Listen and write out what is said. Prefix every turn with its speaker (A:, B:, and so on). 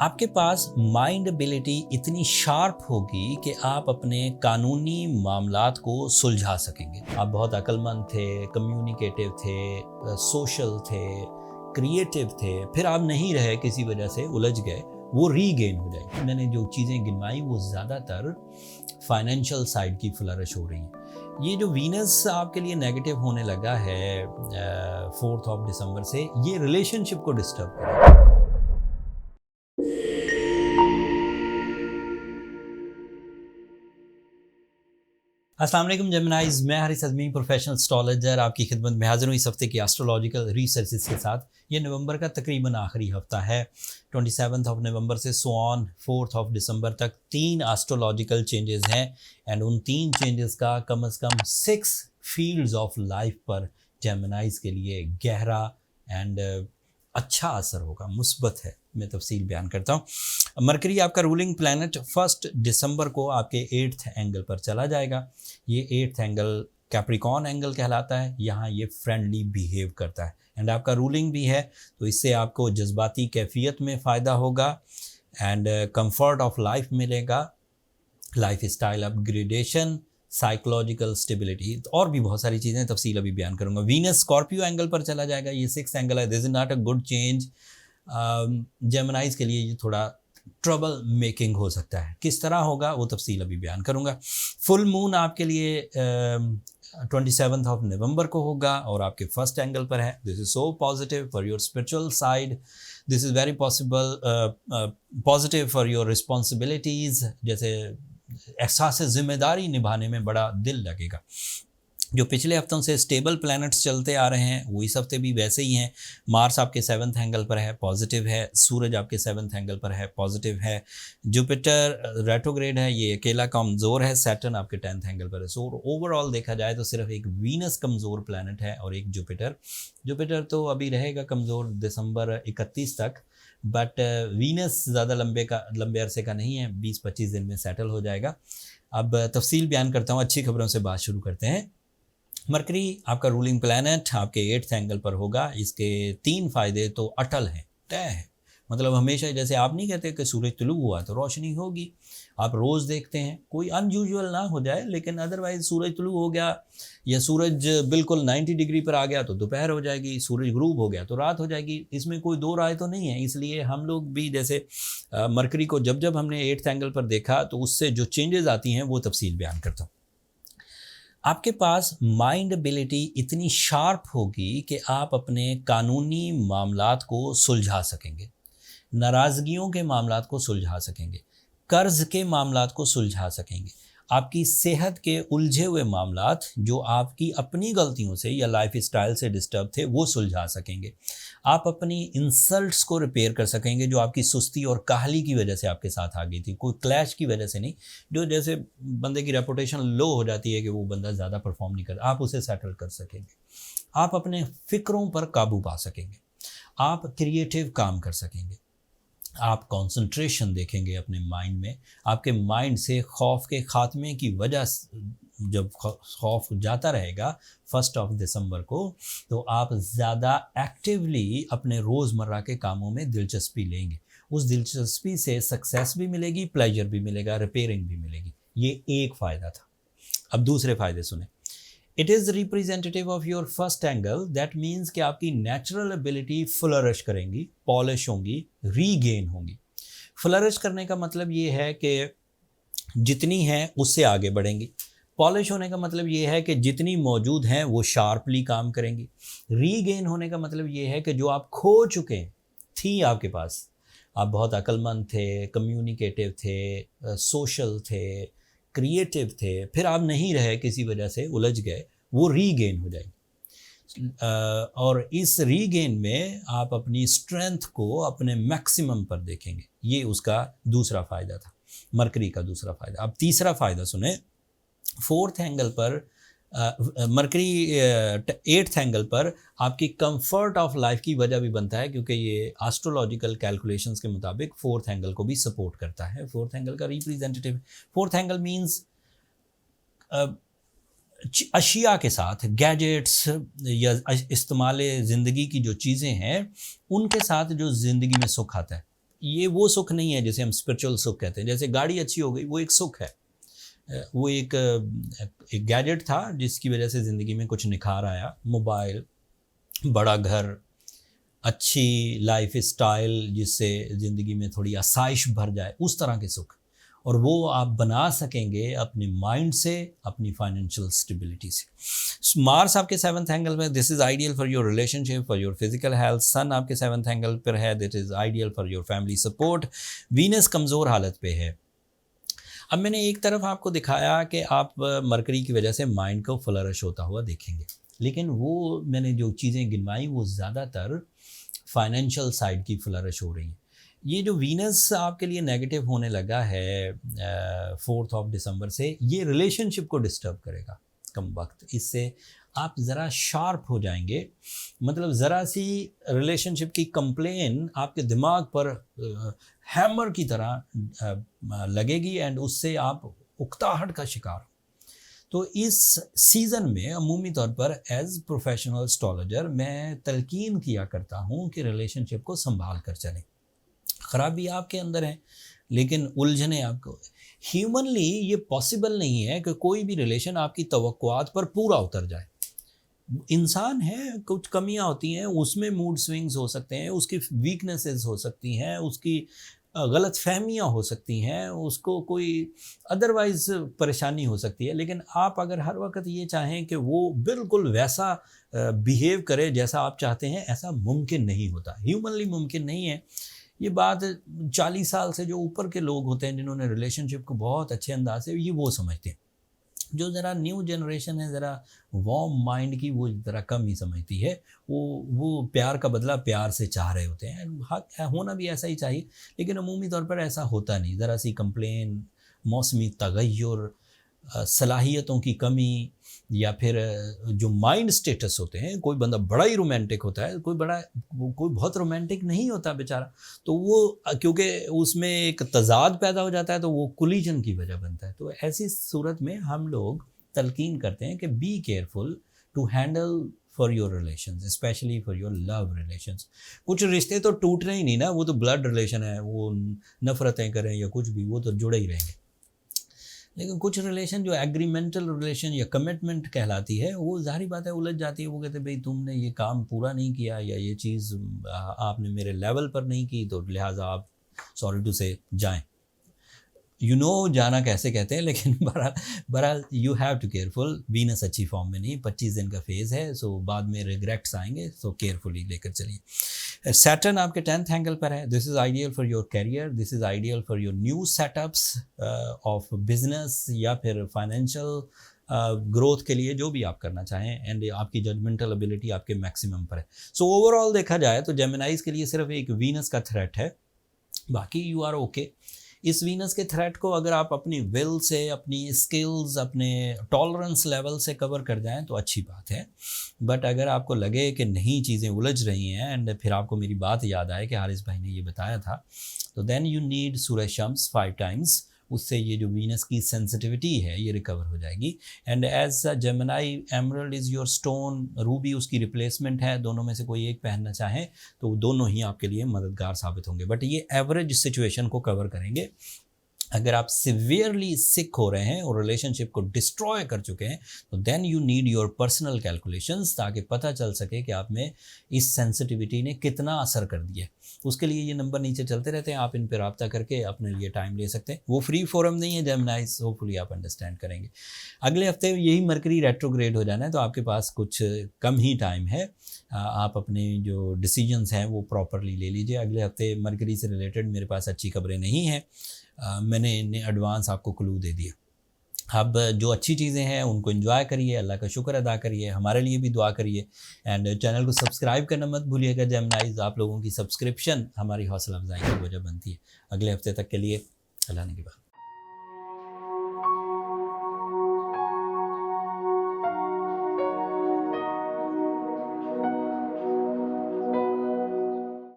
A: आपके पास mind ability इतनी sharp होगी कि आप अपने कानूनी मामलात को सुलझा सकेंगे। आप बहुत अक्लमंद थे, कम्युनिकेटिव थे, सोशल थे, क्रिएटिव थे, फिर आप नहीं रहे, किसी वजह से उलझ गए, वो रीगेन हो जाएगी। मैंने जो चीज़ें गिनवाई वो ज़्यादातर फाइनेंशियल साइड की फ्लरिश हो रही हैं। ये जो वीनस आपके लिए नेगेटिव होने लगा है 4 दिसंबर से, ये रिलेशनशिप को डिस्टर्ब करेगा। अस्सलाम वालेकुम जेमिनाइज, मैं हारिस अज़मी प्रोफेशनल एस्ट्रोलॉजर आपकी खिदमत में हाजिर हूँ इस हफ्ते की एस्ट्रोलॉजिकल रिसर्चेस के साथ। ये नवंबर का तकरीबन आखिरी हफ्ता है। 27 नवंबर से सो ऑन 4 दिसंबर तक 3 एस्ट्रोलॉजिकल चेंजेस हैं एंड उन 3 चेंजेस का कम से कम 6 फील्ड्स ऑफ लाइफ पर जेमिनाइज के लिए गहरा एंड अच्छा असर होगा, मुस्बत है। मैं तफसील बयान करता हूँ। मरकरी आपका रूलिंग प्लैनेट 1 दिसंबर को आपके 8th एंगल पर चला जाएगा। ये 8th एंगल कैप्रिकॉन एंगल कहलाता है। यहाँ ये फ्रेंडली बिहेव करता है एंड आपका रूलिंग भी है, तो इससे आपको जज्बाती कैफियत में फ़ायदा होगा एंड कंफर्ट ऑफ लाइफ मिलेगा, life style upgradation, psychological stability और भी बहुत सारी चीज़ें तफसील अभी बयान करूंगा। वीनस स्कॉर्पियो एंगल पर चला जाएगा। ये 6th एंगल है। This is not a good change. जेमिनाइज के लिए ये थोड़ा ट्रबल मेकिंग हो सकता है। किस तरह होगा वो तफसील अभी बयान करूंगा। फुल मून आपके लिए 27 नवंबर को होगा और आपके फर्स्ट एंगल पर है। This is so positive for your spiritual side. This is very possible positive for your responsibilities, जैसे एहसास ज़िम्मेदारी निभाने में बड़ा दिल लगेगा। जो पिछले हफ्तों से स्टेबल प्लैनेट्स चलते आ रहे हैं वो इस हफ्ते भी वैसे ही हैं। मार्स आपके 7th एंगल पर है, पॉजिटिव है। सूरज आपके 7th एंगल पर है, पॉजिटिव है। जुपिटर रेट्रोग्रेड है, ये अकेला कमज़ोर है। सैटर्न आपके 10th एंगल पर है। सो ओवरऑल देखा जाए तो सिर्फ एक वीनस कमज़ोर प्लैनेट है और एक जुपिटर तो अभी रहेगा कमज़ोर दिसंबर 31 तक, बट वीनस ज़्यादा लंबे अरसे का नहीं है, 20-25 दिन में सेटल हो जाएगा। अब तफसील बयान करता हूँ, अच्छी खबरों से बात शुरू करते हैं। मरकरी आपका रूलिंग प्लैनेट आपके 8th एंगल पर होगा। इसके 3 फ़ायदे तो अटल हैं, तय है। मतलब हमेशा, जैसे आप नहीं कहते कि सूरज तुलू हुआ तो रोशनी होगी, आप रोज़ देखते हैं, कोई अनयूजुअल ना हो जाए, लेकिन अदरवाइज सूरज तुलू हो गया या सूरज बिल्कुल 90 डिग्री पर आ गया तो दोपहर हो जाएगी, सूरज ग्रूब हो गया तो रात हो जाएगी। इसमें कोई दो राय तो नहीं है। इसलिए हम लोग भी जैसे मरकरी को जब जब हमने 8th एंगल पर देखा तो उससे जो चेंजेस आती हैं वो तफसील बयान करता हूँ। आपके पास माइंड एबिलिटी इतनी शार्प होगी कि आप अपने कानूनी मामलात को सुलझा सकेंगे, नाराज़गियों के मामलात को सुलझा सकेंगे, कर्ज़ के मामलात को सुलझा सकेंगे, आपकी सेहत के उलझे हुए मामलात जो आपकी अपनी गलतियों से या लाइफ स्टाइल से डिस्टर्ब थे वो सुलझा सकेंगे। आप अपनी इंसल्ट्स को रिपेयर कर सकेंगे जो आपकी सुस्ती और काहली की वजह से आपके साथ आ गई थी, कोई क्लैश की वजह से नहीं। जो जैसे बंदे की रेपुटेशन लो हो जाती है कि वो बंदा ज़्यादा परफॉर्म नहीं करता, आप उसे सेटल कर सकेंगे। आप अपने फ़िक्रों पर काबू पा सकेंगे, आप क्रिएटिव काम कर सकेंगे, आप कंसंट्रेशन देखेंगे अपने माइंड में। आपके माइंड से खौफ के खात्मे की वजह जब खौफ जाता रहेगा 1 दिसंबर को, तो आप ज़्यादा एक्टिवली अपने रोज़मर्रा के कामों में दिलचस्पी लेंगे। उस दिलचस्पी से सक्सेस भी मिलेगी, प्लेजर भी मिलेगा, रिपेयरिंग भी मिलेगी। ये एक फ़ायदा था। अब दूसरे फ़ायदे सुने। It is representative of your first angle. That means कि आपकी नेचुरल एबिलिटी फ्लरिश करेंगी, पॉलिश होंगी, रीगेन होंगी। फ्लरिश करने का मतलब ये है कि जितनी हैं उससे आगे बढ़ेंगी। पॉलिश होने का मतलब ये है कि जितनी मौजूद हैं वो शार्पली काम करेंगी। रीगेन होने का मतलब ये है कि जो आप खो चुके थी आपके पास, आप बहुत अक्लमंद थे, कम्युनिकेटिव थे, सोशल थे, क्रिएटिव थे, फिर आप नहीं रहे, किसी वजह से उलझ गए, वो रीगेन हो जाएगी। और इस रीगेन में आप अपनी स्ट्रेंथ को अपने मैक्सिमम पर देखेंगे। ये उसका दूसरा फ़ायदा था, मरकरी का दूसरा फ़ायदा। अब तीसरा फ़ायदा सुने। 4th एंगल पर मरकरी 8th एंगल पर आपकी कंफर्ट ऑफ लाइफ की वजह भी बनता है, क्योंकि ये एस्ट्रोलॉजिकल कैलकुलेशंस के मुताबिक 4th एंगल को भी सपोर्ट करता है। 4th एंगल का रिप्रेजेंटेटिव 4th एंगल मीन्स अशिया के साथ, गैजेट्स या इस्तेमाल ज़िंदगी की जो चीज़ें हैं उनके साथ जो ज़िंदगी में सुख आता है, ये वो सुख नहीं है जैसे हम स्पिरिचुअल सुख कहते हैं। जैसे गाड़ी अच्छी हो गई वो एक सुख है, वो एक गैजेट था जिसकी वजह से ज़िंदगी में कुछ निखार आया। मोबाइल, बड़ा घर, अच्छी लाइफ स्टाइल जिससे ज़िंदगी में थोड़ी आसाइश भर जाए, उस तरह के सुख। और वो आप बना सकेंगे अपने माइंड से, अपनी फाइनेंशियल स्टेबिलिटी से। मार्स आपके 7th एंगल में, this is ideal for your relationship, for your physical health. Sun आपके 7th एंगल पर है, that is ideal for your family support. Venus कमज़ोर हालत पे है। अब मैंने एक तरफ आपको दिखाया कि आप मरकरी की वजह से माइंड को फ्लरिश होता हुआ देखेंगे, लेकिन वो मैंने जो चीज़ें गिनवाई वो ज़्यादातर फाइनेंशियल साइड की फ्लरिश हो रही हैं। ये जो वीनस आपके लिए नेगेटिव होने लगा है 4 दिसंबर से, ये रिलेशनशिप को डिस्टर्ब करेगा कम वक्त। इससे आप ज़रा शार्प हो जाएंगे, मतलब ज़रा सी रिलेशनशिप की कंप्लेन आपके दिमाग पर हैमर की तरह लगेगी एंड उससे आप उकताहट का शिकार हो। तो इस सीज़न में अमूमी तौर पर एज प्रोफेशनल एस्ट्रोलॉजर मैं तलकीन किया करता हूँ कि रिलेशनशिप को संभाल कर चलें। ख़राबी आपके अंदर है, लेकिन उलझने आपको। ह्यूमनली ये पॉसिबल नहीं है कि कोई भी रिलेशन आपकी तवक्कुआत पर पूरा उतर जाए। इंसान है, कुछ कमियां होती हैं, उसमें मूड स्विंग्स हो सकते हैं, उसकी वीकनेसेस हो सकती हैं, उसकी गलत फहमियाँ हो सकती हैं, उसको कोई अदरवाइज़ परेशानी हो सकती है। लेकिन आप अगर हर वक्त ये चाहें कि वो बिल्कुल वैसा बिहेव करे जैसा आप चाहते हैं, ऐसा मुमकिन नहीं होता, ह्यूमनली मुमकिन नहीं है। ये बात 40 साल से जो ऊपर के लोग होते हैं जिन्होंने रिलेशनशिप को बहुत अच्छे अंदाज से, ये वो समझते हैं। जो ज़रा न्यू जनरेशन है, ज़रा वार्म माइंड की, वो ज़रा कम ही समझती है। वो प्यार का बदला प्यार से चाह रहे होते हैं। होना भी ऐसा ही चाहिए, लेकिन अमूमी तौर पर ऐसा होता नहीं। ज़रा सी कंप्लेन, मौसमी तगय्युर, सलाहियतों की कमी, या फिर जो माइंड स्टेटस होते हैं, कोई बंदा बड़ा ही रोमांटिक होता है, कोई बहुत रोमांटिक नहीं होता बेचारा, तो वो क्योंकि उसमें एक तज़ाद पैदा हो जाता है तो वो कोलिजन की वजह बनता है। तो ऐसी सूरत में हम लोग तलकीन करते हैं कि be careful to handle for your relations, specially for your love relations. कुछ रिश्ते तो टूटने ही नहीं ना, वो तो ब्लड रिलेशन है, वो नफ़रतें करें या कुछ भी, वो तो जुड़े ही रहेंगे। लेकिन कुछ रिलेशन जो एग्रीमेंटल रिलेशन या कमिटमेंट कहलाती है, वो ज़ाहिर बात है उलझ जाती है। वो कहते हैं भाई तुमने ये काम पूरा नहीं किया, या ये चीज़ आपने मेरे लेवल पर नहीं की, तो लिहाजा आप सॉरी टू से जाएं। जाना कैसे कहते हैं, लेकिन बहरहाल you have to careful. Venus अच्छी फॉर्म में नहीं, 25 दिन का फेज़ है, सो बाद में रिग्रेट्स आएंगे, सो केयरफुली लेकर चलिए। सैटर्न आपके 10th एंगल पर है, this is ideal for your career, this is ideal for your new setups of business या फिर फाइनेंशियल ग्रोथ के लिए, जो भी आप करना चाहें। एंड आपकी जजमेंटल एबिलिटी आपके मैक्सिमम पर है। सो ओवरऑल देखा जाए तो जेमिनाइज के लिए सिर्फ एक वीनस का थ्रेट है, बाकी यू आर ओके। इस वीनस के थ्रेट को अगर आप अपनी विल से, अपनी स्किल्स, अपने टॉलरेंस लेवल से कवर कर जाएं तो अच्छी बात है। बट अगर आपको लगे कि नहीं चीज़ें उलझ रही हैं, एंड फिर आपको मेरी बात याद आए कि हारिस भाई ने ये बताया था, तो देन यू नीड सूरज शम्स 5 टाइम्स। उससे ये जो वीनस की सेंसिटिविटी है ये रिकवर हो जाएगी। And as a Gemini, emerald is your stone, ruby उसकी रिप्लेसमेंट है। दोनों में से कोई एक पहनना चाहें तो दोनों ही आपके लिए मददगार साबित होंगे, बट ये एवरेज सिचुएशन को कवर करेंगे। अगर आप सिवियरली सिक हो रहे हैं और रिलेशनशिप को डिस्ट्रॉय कर चुके हैं, तो then you need your personal calculations, ताकि पता चल सके कि आप में इस सेंसिटिविटी ने कितना असर कर दिया। उसके लिए ये नंबर नीचे चलते रहते हैं, आप इन पर रब्ता करके अपने लिए टाइम ले सकते हैं। वो फ्री फोरम नहीं है जेमिनाइज, होपफुली आप अंडरस्टैंड करेंगे। अगले हफ्ते यही मरकरी रेट्रोग्रेड हो जाना है, तो आपके पास कुछ कम ही टाइम है। आप अपने जो डिसीजंस हैं वो प्रॉपरली ले लीजिए। अगले हफ्ते मरकरी से रिलेटेड मेरे पास अच्छी खबरें नहीं हैं, मैंने इन्हें एडवांस आपको क्लू दे दिया। अब जो अच्छी चीज़ें हैं उनको एंजॉय करिए, अल्लाह का शुक्र अदा करिए, हमारे लिए भी दुआ करिए, एंड चैनल को सब्सक्राइब करना मत भूलिएगा। जेमिनाइज, आप लोगों की सब्सक्रिप्शन हमारी हौसला अफजाई की वजह बनती है। अगले हफ्ते तक के लिए अल्लाह ने के बाद।